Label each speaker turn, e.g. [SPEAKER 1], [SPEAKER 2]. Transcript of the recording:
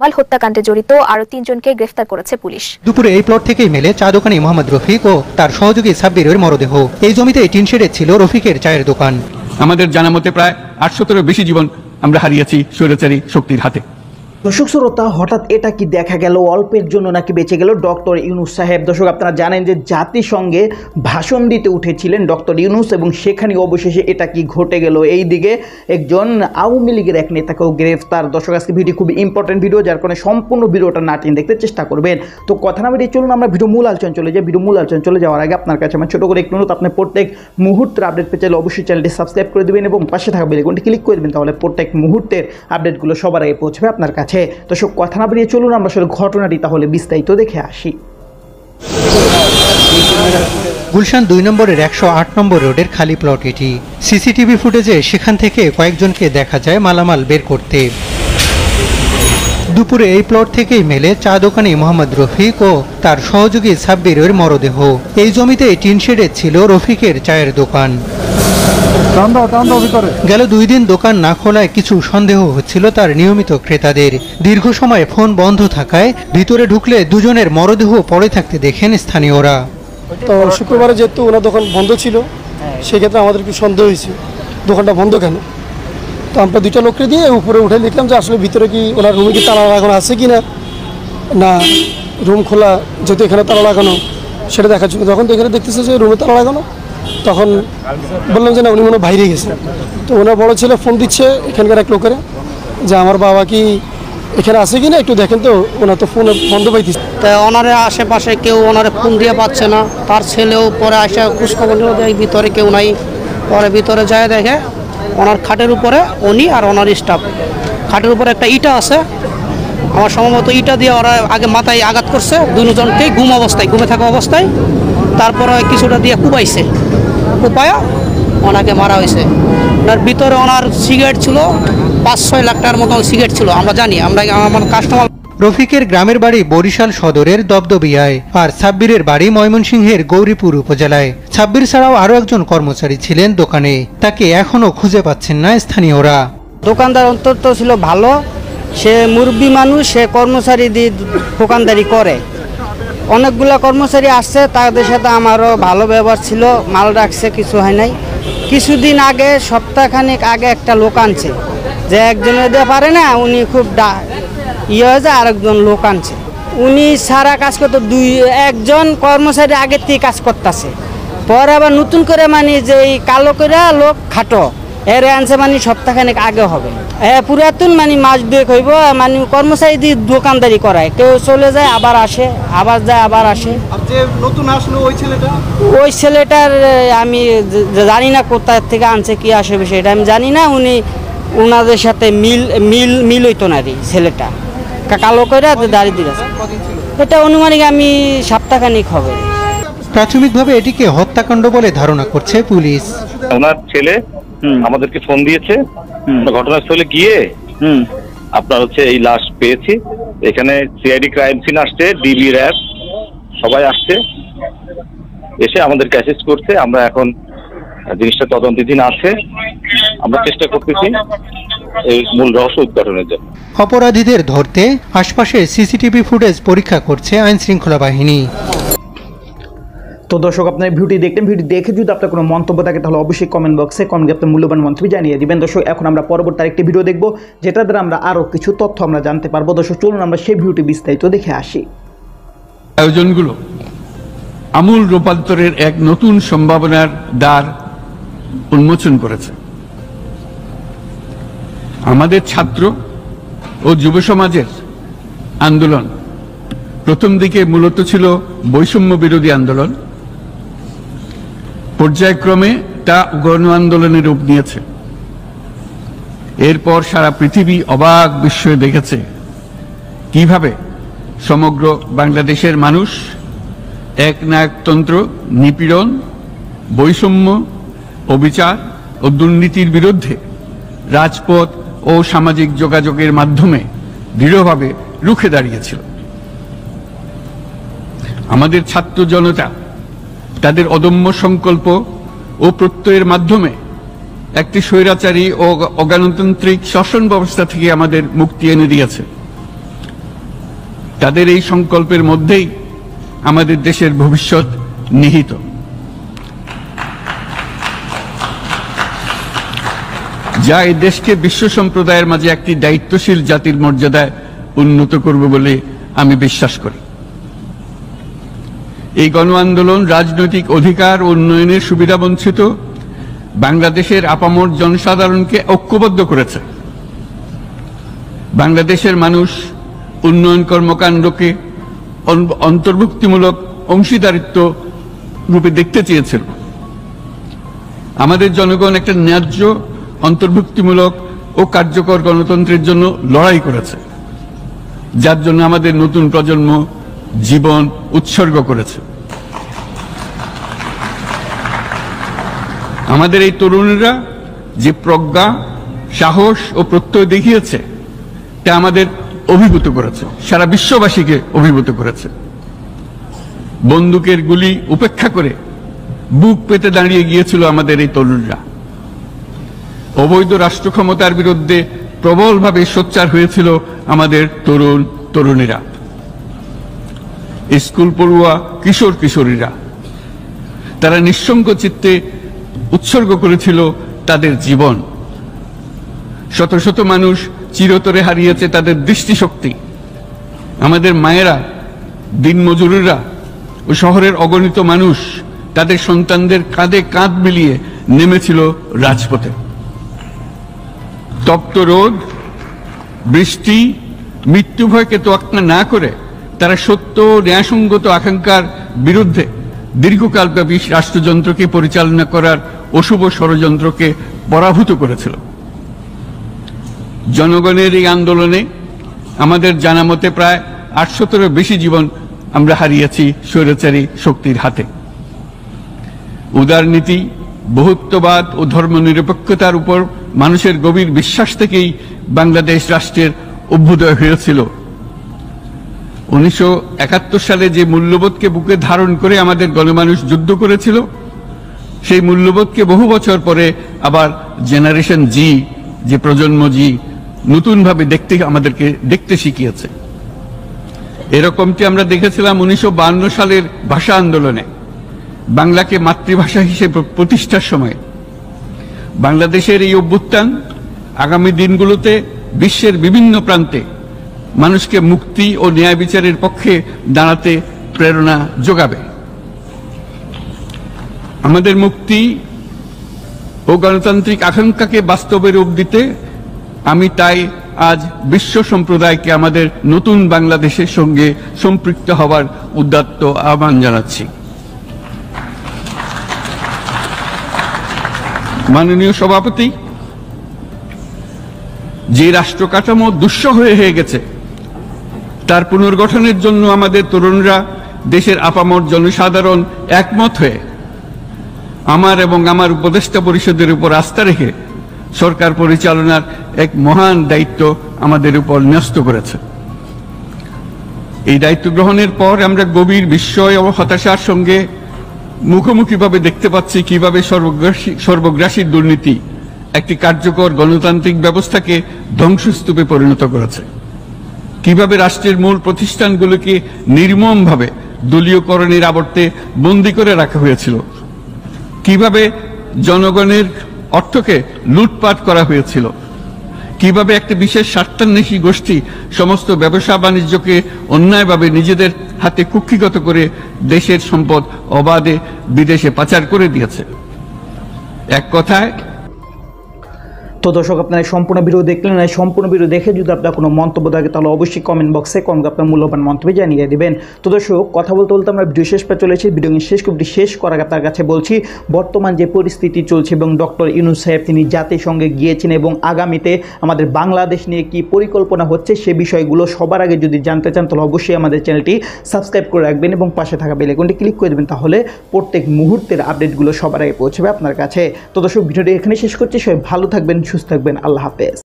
[SPEAKER 1] কামাল হত্যাকাণ্ডে জড়িত আরো 3 জনকে গ্রেফতার করেছে পুলিশ।
[SPEAKER 2] দুপুরে এই প্লট থেকেই মেলে চা দোকানি মোহাম্মদ রফিক ও তার সহযোগী সাব্বিরের মরদেহ। এই জমিতে টিন শেডে ছিল রফিকের চায়ের দোকান।
[SPEAKER 3] আমাদের জানা মতে প্রায় 800-এরও বেশি জীবন আমরা হারিয়েছি স্বৈরাচারী শক্তির হাতে।
[SPEAKER 4] দর্শক শ্রোতা, হঠাৎ এটা কি দেখা গেল, অল্পের জন্য নাকি বেঁচে গেল ডক্টর ইউনূস সাহেব। দর্শক, আপনারা জানেন যে জাতিসংঘে ভাষণ দিতে উঠেছিলেন ডক্টর ইউনূস, এবং সেখানে অবশেষে এটা কি ঘটে গেল। এই দিকে একজন আওয়ামী লীগের এক নেতাকেও গ্রেফতার। দর্শক, আজকে ভিডিও খুব ইম্পর্টেন্ট ভিডিও, যার কারণে সম্পূর্ণ ভিডিওটা না টেনে দেখতে চেষ্টা করবেন। তো কথা না বেরিয়ে চলুন আমরা ভিডিও মূল আলোচনা চলে যাই। ভিডিও মূল আলোচনা চলে যাওয়ার আগে আপনার কাছে আমার ছোটো করে একটু অনুরোধ, আপনি প্রত্যেক মুহূর্তের আপডেট পেতে চাইলে অবশ্যই চ্যানেলটি সাবস্ক্রাইব করে দেবেন এবং পাশে থাকা বেল আইকনটি ক্লিক করে দেবেন, তাহলে প্রত্যেক মুহূর্তের আপডেটগুলো সবার আগে পৌঁছবে আপনার কাছে। দর্শক, কথা না বেরিয়ে চলুন আমরা আসলে ঘটনাটি তাহলে বিস্তারিত দেখে আসি।
[SPEAKER 2] গুলশান 2 নম্বরের 108 নম্বর রোডের খালি প্লট এটি। সিসিটিভি ফুটেজে সেখান থেকে কয়েকজনকে দেখা যায় মালামাল বের করতে। দুপুরে এই প্লট থেকেই মেলে চা দোকানি মোহাম্মদ রফিক ও তার সহযোগী সাব্বিরের মরদেহ। এই জমিতে টিন শেডে ছিল রফিকের চায়ের দোকান। গেল 2 দিন দোকান না খোলায় কিছু সন্দেহ হচ্ছিল তার নিয়মিত ক্রেতাদের। দীর্ঘ সময় ফোন বন্ধ থাকায় ভিতরে ঢুকলে দুজনের মরদেহ পড়ে থাকতে দেখেন স্থানীয়রা।
[SPEAKER 5] তো শুক্রবারে যেহেতু ওনার দোকান বন্ধ ছিল, সেক্ষেত্রে আমাদের একটু সন্দেহ হয়েছে দোকানটা বন্ধ কেন। তো আমরা 2টা লোককে দিয়ে উপরে উঠে দেখলাম যে আসলে ভিতরে কি ওনার রুমে কি তালা লাগানো আছে কি না রুম খোলা, যেহেতু এখানে তালা লাগানো সেটা দেখার জন্য। যখন এখানে দেখতেছে যে রুমে তালা লাগানো, তখন বললাম যে না, উনি মনে বাইরে গেছে। তো ওনার বড় ছেলে ফোন দিচ্ছে এখানকার এক লোকের যে আমার বাবা কি এখানে আছে কিনা একটু দেখেন। তো ওনার তো ফোন বন্ধ পাইতেছে।
[SPEAKER 6] তা ওনার আশেপাশে কেউ ওনার ফোন দিয়ে পাচ্ছে না। তার ছেলেও পরে আসে খোঁজখবর দেয় ভিতরে কেউ নাই। পরে ভিতরে যায় দেখে ওনার খাটের উপরে উনি আর ওনার স্টাফ, খাটের উপরে একটা ইটা আছে। আমার সম্ভবত ইটা দিয়ে ওরা আগে মাথায় আঘাত করছে দুজনকেই ঘুমে থাকা অবস্থায়। তারপরে কিছুটা দিয়ে কুপাইছে, কুপায়া ওনাকে মারা হয়েছে। ওনার ভিতরে ওনার সিগারেট ছিল 5-6 লাখ টাকার মতন সিগারেট ছিল। আমরা জানি, আমরা আমার কাস্টমার।
[SPEAKER 2] রফিকের গ্রামের বাড়ি বরিশাল সদরের দবদবিয়ায়, আর সাব্বিরের বাড়ি ময়মনসিংহের গৌরীপুর উপজেলায়। সাব্বির ছাড়াও আরো একজন কর্মচারী ছিলেন দোকানে, তাকে এখনো খুঁজে পাচ্ছেন না স্থানীয়রা।
[SPEAKER 6] দোকানদার অন্তত ছিল ভালো, সে মুরব্বী মানুষ, সে কর্মচারী দিয়ে দোকানদারি করে। অনেকগুলা কর্মচারী আসছে, তাদের সাথে আমারও ভালো ব্যবহার ছিল, মাল রাখছে, কিছু হয় নাই। কিছুদিন আগে, সপ্তাহখানেক আগে একটা লোক আনছে, যে একজনের দিয়ে পারে না, উনি খুব হয়ে যায়, আরেকজন লোক আনছে। উনি সারা কাজ করতো, একজন কর্মচারী আগের থেকে কাজ করতেছে। পরে আবার নতুন করে মানে যে এই কালো করে লোক খাটো এর আনছে, মানে সপ্তাহখানেক আগে হবে। পুরাতন মানে মাস 2 হইব, মানে কর্মচারী দিয়ে দোকানদারি করায়। কেউ চলে যায় আবার আসে, আবার যায় আবার আসে। ওই ছেলেটার আমি জানি না কোথা থেকে আনছে, কি আসবে সেটা আমি জানি না। ওনাদের সাথে মিল হইতো না রে ছেলেটা, কালো করে দাঁড়িয়ে দিয়েছে। এটা অনুমানিক আমি সপ্তাহখানিক হবে।
[SPEAKER 2] প্রাথমিকভাবে এটিকে হত্যাকাণ্ড বলে ধারণা করছে পুলিশ।
[SPEAKER 7] ওনার ছেলে আমাদেরকে ফোন দিয়েছে, ঘটনাস্থলে গিয়ে আপনার এই লাশ পেয়েছি। এখানে সিআইডি ক্রাইম সিন আসছে, ডিবি র্যাব সবাই আসছে, এসে আমাদেরকে অ্যাসিস্ট করছে। আমরা এখন জিনিসটা তদন্তাধীন আছে, আমরা চেষ্টা করতেছি এই মূল রহস্য উদ্ঘাটনের জন্য।
[SPEAKER 2] অপরাধীদের ধরতে আশপাশে সিসিটিভি ফুটেজ পরীক্ষা করছে আইন শৃঙ্খলা বাহিনী।
[SPEAKER 4] তো দর্শক, আপনার ভিডিওটি দেখলেন, ভিডিও দেখে যদি আপনার কোনো মন্তব্য থাকে তাহলে অবশ্যই কমেন্ট বক্সে কমেন্ট আপনার মূল্যবান মন্তব্য জানিয়ে দিবেন। দর্শক, এখন আমরা পরবর্তী আরেকটি ভিডিও দেখব, যেটা দ্বারা আমরা আরও কিছু তথ্য আমরা জানতে পারবো। দর্শক, চলুন আমরা সেই ভিডিওটি বিস্তারিত দেখে আসি।
[SPEAKER 3] আয়োজনগুলো আমূল রূপান্তরের এক নতুন সম্ভাবনার দ্বার উন্মোচন করেছে। আমাদের ছাত্র ও যুব সমাজের আন্দোলন প্রথম দিকে মূলত ছিল বৈষম্য বিরোধী আন্দোলন, পর্যায়ক্রমে তা গণ আন্দোলনের রূপ নিয়েছে। এরপর সারা পৃথিবী অবাক বিস্ময়ে দেখেছে কিভাবে সমগ্র বাংলাদেশের মানুষ একনায়কতন্ত্র, নিপীড়ন, বৈষম্য, অবিচার ও দুর্নীতির বিরুদ্ধে রাজপথ ও সামাজিক যোগাযোগের মাধ্যমে দৃঢ়ভাবে রুখে দাঁড়িয়েছিল। আমাদের ছাত্র জনতা তাদের অদম্য সংকল্প ও প্রত্যয়ের মাধ্যমে একটি স্বৈরাচারী ও অগণতান্ত্রিক শাসন ব্যবস্থা থেকে আমাদের মুক্তি এনে দিয়েছে। তাদের এই সংকল্পের মধ্যেই আমাদের দেশের ভবিষ্যৎ নিহিত। যা এই দেশকে বিশ্ব সম্প্রদায়ের মাঝে একটি দায়িত্বশীল জাতির মর্যাদায় উন্নত করবে বলে আমি বিশ্বাস করি। এই গণ আন্দোলন রাজনৈতিক অধিকার ও উন্নয়নের সুবিধা বঞ্চিত বাংলাদেশের আপামর জনসাধারণকে ঐক্যবদ্ধ করেছে। বাংলাদেশের মানুষ উন্নয়ন কর্মকাণ্ডকে অন্তর্ভুক্তিমূলক অংশীদারিত্ব রূপে দেখতে চেয়েছিল। আমাদের জনগণ একটা ন্যায্য অন্তর্ভুক্তিমূলক ও কার্যকর গণতন্ত্রের জন্য লড়াই করেছে, যার জন্য আমাদের নতুন প্রজন্ম জীবন উৎসর্গ করেছে। আমাদের এই তরুণীরা যে প্রজ্ঞা, সাহস ও প্রত্যয় দেখিয়েছে তা আমাদের অভিভূত করেছে, সারা বিশ্ববাসীকে অভিভূত করেছে। বন্দুকের গুলি উপেক্ষা করে বুক পেতে দাঁড়িয়ে গিয়েছিল আমাদের এই তরুণরা। অবৈধ রাষ্ট্র ক্ষমতার বিরুদ্ধে প্রবলভাবে সোচ্চার হয়েছিল আমাদের তরুণ তরুণীরা। স্কুল পড়ুয়া কিশোর কিশোরীরা তারা নিঃসঙ্গ চিত্তে উৎসর্গ করেছিল তাদের জীবন। শত শত মানুষ চিরতরে হারিয়েছে তাদের দৃষ্টিশক্তি। আমাদের মায়েরা, দিনমজুরেরা ও শহরের অগণিত মানুষ তাদের সন্তানদের কাঁধে কাঁধ মিলিয়ে নেমেছিল রাজপথে। তপ্ত রোদ, বৃষ্টি, মৃত্যু ভয়কে তোয়াক্কা না করে তারা সত্য ন্যায়সঙ্গত আকাঙ্ক্ষার বিরুদ্ধে দীর্ঘকালব্যাপী রাষ্ট্রযন্ত্রকে পরিচালনা করার অশুভ ষড়যন্ত্রকে পরাভূত করেছিল। জনগণের এই আন্দোলনে আমাদের জানা মতে প্রায় 800-এরও বেশি জীবন আমরা হারিয়েছি স্বৈরাচারী শক্তির হাতে। উদারনীতি, বহুত্ববাদ ও ধর্মনিরপেক্ষতার উপর মানুষের গভীর বিশ্বাস থেকেই বাংলাদেশ রাষ্ট্রের অভ্যুদয় হয়েছিল। 1971 সালে যে মূল্যবোধকে বুকে ধারণ করে আমাদের গণমানুষ যুদ্ধ করেছিল, সেই মূল্যবোধকে বহু বছর পরে আবার জেনারেশন জি, যে প্রজন্ম জি, নতুনভাবে আমাদেরকে দেখতে শিখিয়েছে। এরকমটি আমরা দেখেছিলাম 1952 সালের ভাষা আন্দোলনে, বাংলাকে মাতৃভাষা হিসেবে প্রতিষ্ঠার সময়। বাংলাদেশের এই অভ্যুত্থান আগামী দিনগুলোতে বিশ্বের বিভিন্ন প্রান্তে মানুষকে মুক্তি ও ন্যায় বিচারের পক্ষে দাঁড়াতে প্রেরণা যোগাবে। আমাদের মুক্তি ও গণতান্ত্রিক আকাঙ্ক্ষাকে বাস্তবে রূপ দিতে আমি তাই আজ বিশ্ব সম্প্রদায়কে আমাদের নতুন বাংলাদেশের সঙ্গে সম্পৃক্ত হওয়ার উদাত্ত আহ্বান জানাচ্ছি। মাননীয় সভাপতি, যে রাষ্ট্র কাঠামো দুঃসহ হয়ে গেছে তার পুনর্গঠনের জন্য আমাদের তরুণরা, দেশের আপামর জনসাধারণ একমত হয়ে আমার এবং আমার উপদেষ্টা পরিষদের উপর আস্থা রেখে সরকার পরিচালনার এক মহান দায়িত্ব আমাদের উপর ন্যস্ত করেছে। এই দায়িত্ব গ্রহণের পর আমরা গভীর বিস্ময় ও হতাশার সঙ্গে মুখোমুখিভাবে দেখতে পাচ্ছি কিভাবে সর্বগ্রাসী দুর্নীতি একটি কার্যকর গণতান্ত্রিক ব্যবস্থাকে ধ্বংসস্তূপে পরিণত করেছে, কিভাবে রাষ্ট্রের মূল প্রতিষ্ঠানগুলোকে নির্মমভাবে দলীয়করণের আবর্তে বন্দী করে রাখা হয়েছিল, কিভাবে জনগণের অর্থকে লুটপাট করা হয়েছিল, কিভাবে একটি বিশেষ স্বার্থান্বেষী গোষ্ঠী সমস্ত ব্যবসা বাণিজ্যকে অন্যায়ভাবে নিজেদের হাতে কুক্ষিগত করে দেশের সম্পদ অবাধে বিদেশে পাচার করে দিয়েছে। এক কথায়,
[SPEAKER 4] তো দর্শক, আপনারা সম্পূর্ণ ভিডিও দেখলেন। এই সম্পূর্ণ ভিডিও দেখে যদি আপনার কোনো মন্তব্য থাকে তাহলে অবশ্যই কমেন্ট বক্সে আপনার মূল্যবান মন্তব্য জানিয়ে দেবেন। তো দর্শক, কথা বলতে বলতে আমরা ভিডিও শেষ পেয়ে চলেছি। ভিডিও শেষ করার আপনার কাছে বলছি, বর্তমান যে পরিস্থিতি চলছে এবং ডক্টর ইউনূস সাহেব তিনি জাতিসংঘে গিয়েছেন এবং আগামীতে আমাদের বাংলাদেশ নিয়ে কি পরিকল্পনা হচ্ছে সে বিষয়গুলো সবার আগে যদি জানতে চান তাহলে অবশ্যই আমাদের চ্যানেলটি সাবস্ক্রাইব করে রাখবেন এবং পাশে থাকা বেল আইকনটি ক্লিক করে দেবেন, তাহলে প্রত্যেক মুহূর্তের আপডেটগুলো সবার আগে পৌঁছবে আপনার কাছে। তো দর্শক, ভিডিওটি এখানে শেষ করছি। সবাই ভালো থাকবেন, সুস্থ থাকবেন। আল্লাহ হাফেজ।